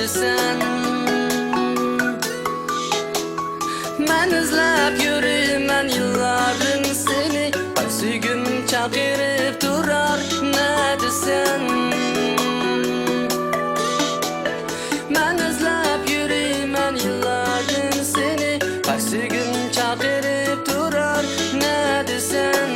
neredesin? Men izlep yürümen yıllardan seni, qaysi gün çağırıp durar neredesin? Men izlep yürümen yıllardan seni, qaysi gün çağırıp durar neredesin?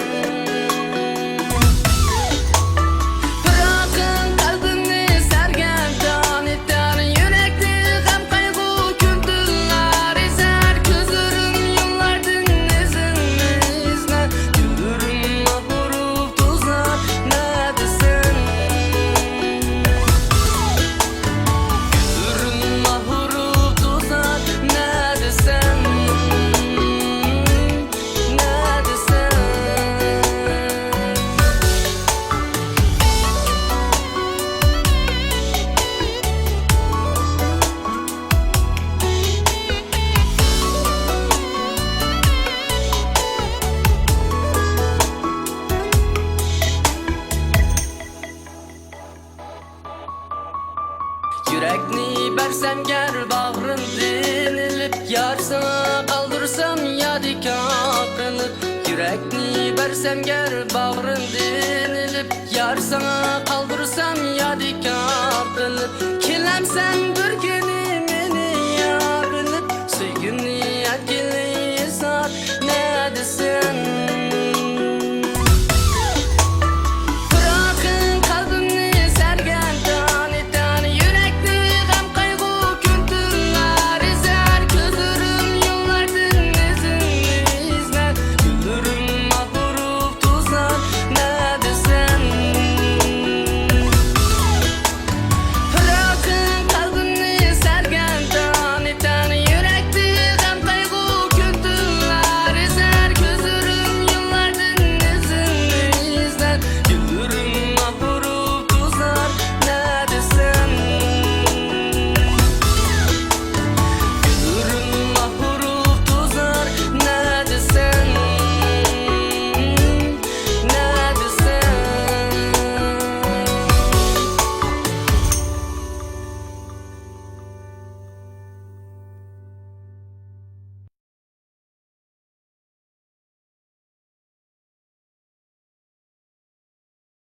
Yürekni bersem ger bağrın dinilip, yar sana kaldırsam yadigar kılıp. Yürekni bersem ger bağrın dinilip, yar sana kaldırsam yadigar kılıp. Kilemsen bir